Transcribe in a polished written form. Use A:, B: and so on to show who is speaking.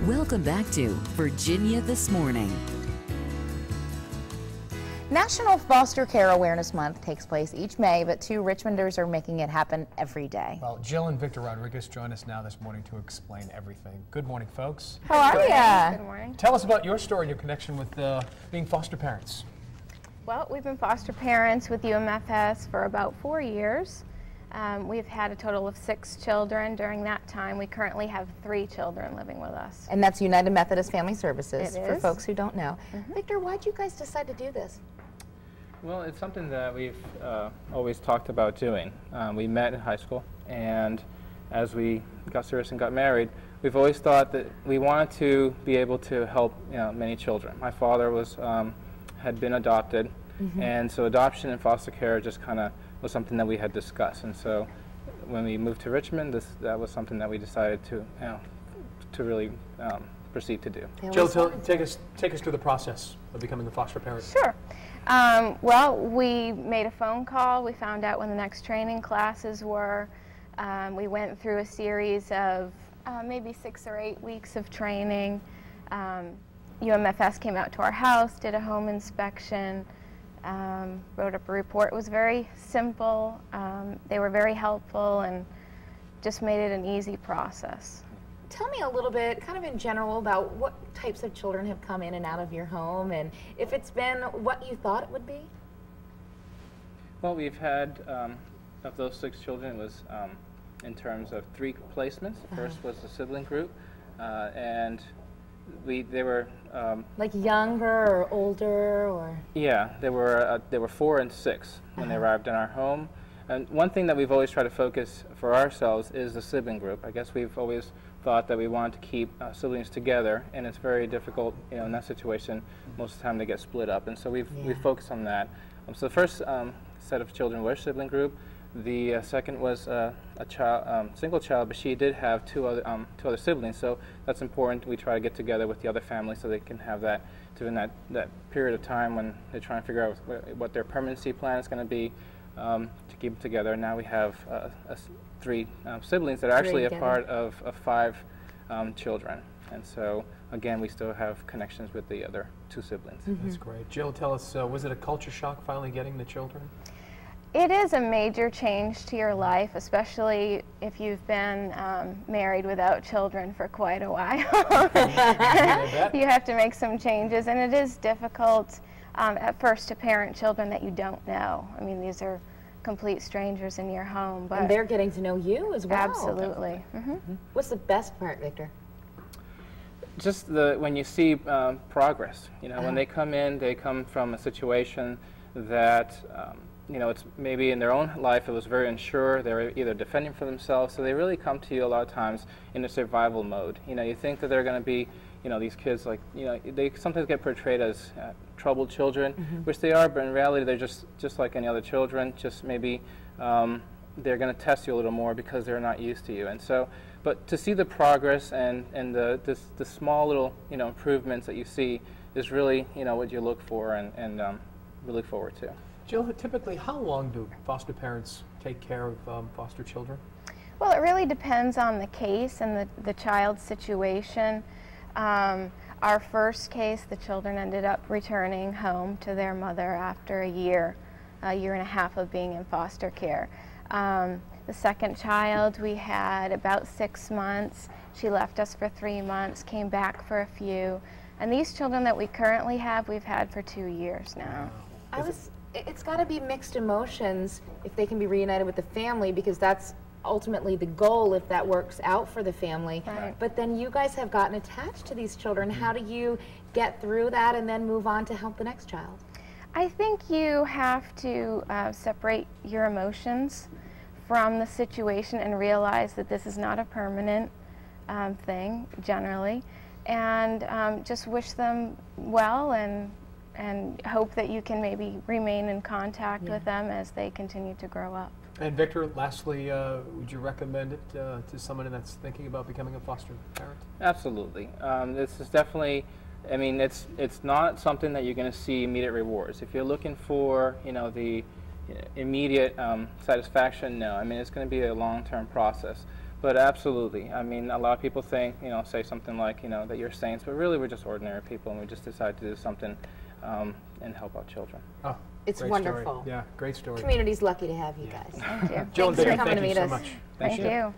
A: Welcome back to Virginia This Morning.
B: National Foster Care Awareness Month takes place each May, but two Richmonders are making it happen every day.
C: Well, Jill and Victor Rodriguez join us now this morning to explain everything. Good morning, folks.
B: How are you?
D: Good morning.
C: Tell us about your story and your connection with being foster parents.
D: Well, we've been foster parents with UMFS for about 4 years. We've had a total of 6 children during that time. We currently have 3 children living with us.
B: And that's United Methodist Family Services,
D: It
B: for
D: is.
B: folks who don't know. Victor, why'd you guys decide to do this?
E: Well, it's something that we've always talked about doing. We met in high school, and as we got serious and got married, we've always thought that we wanted to be able to help many children. My father had been adopted, and so adoption and foster care just kind of was something that we had discussed. And so when we moved to Richmond, that was something that we decided to really proceed to do.
C: Jill, take us through the process of becoming a foster parent.
D: Sure. Well, we made a phone call. We found out when the next training classes were. We went through a series of maybe 6 or 8 weeks of training. UMFS came out to our house, did a home inspection, wrote up a report. It was very simple. They were very helpful and just made it an easy process.
B: Tell me a little bit, kind of in general, about what types of children have come in and out of your home, and if it's been what you thought it would be?
E: Well, we've had, of those 6 children, it was in terms of 3 placements. The first was the sibling group, and they were
B: like younger or older, or?
E: Yeah, they were 4 and 6 when they arrived in our home. And one thing that we've always tried to focus for ourselves is the sibling group. I guess we've always thought that we wanted to keep siblings together, and it's very difficult, in that situation. Most of the time they get split up, and so we've focused on that. So the first set of children were sibling group. The second was a single child, but she did have two other siblings, so that's important. We try to get together with the other family so they can have that during that period of time when they're trying to figure out what their permanency plan is going to be, to keep them together. Now we have 3 siblings that are actually a part of 5 children, and so again we still have connections with the other 2 siblings.
C: That's great. Jill, tell us, was it a culture shock finally getting the children?
D: It is a major change to your life, especially if you've been married without children for quite a while. You have to make some changes, and it is difficult at first to parent children that you don't know. I mean, these are complete strangers in your home. But
B: and they're getting to know you as well.
D: Absolutely.
B: What's the best part, Victor?
E: Just when you see progress. When they come in, they come from a situation that it's maybe in their own life it was very unsure. They were either defending for themselves, so they really come to you a lot of times in a survival mode. You think that they're going to be, these kids they sometimes get portrayed as troubled children, which they are, but in reality they're just like any other children. Just maybe they're going to test you a little more because they're not used to you. And so, but to see the progress and the small little improvements that you see is really what you look for and we look forward to.
C: Jill, typically how long do foster parents take care of foster children?
D: Well, it really depends on the case and the child's situation. Our first case, the children ended up returning home to their mother after a year and a half of being in foster care. The second child, we had about 6 months. She left us for 3 months, came back for a few. And these children that we currently have, we've had for 2 years now.
B: It's got to be mixed emotions if they can be reunited with the family, because that's ultimately the goal if that works out for the family.
D: Right.
B: But then you guys have gotten attached to these children. How do you get through that and then move on to help the next child?
D: I think you have to separate your emotions from the situation and realize that this is not a permanent thing, generally, and just wish them well and hope that you can maybe remain in contact with them as they continue to grow up.
C: And Victor, lastly, would you recommend it to someone that's thinking about becoming a foster parent?
E: Absolutely. This is definitely, I mean, it's not something that you're going to see immediate rewards. If you're looking for, the immediate satisfaction, no. I mean, it's going to be a long-term process. But absolutely, I mean, a lot of people think, say something like, that you're saints, but really we're just ordinary people, and we just decided to do something and help out children.
C: Oh,
B: It's
C: great
B: wonderful.
C: Story. Yeah, great story.
B: Community's lucky to have you guys.
D: Thank you.
C: Jill and
B: Thanks for
C: Dave,
B: coming
C: thank
B: to
C: you
B: meet
C: so
B: us.
C: much.
D: Thank you.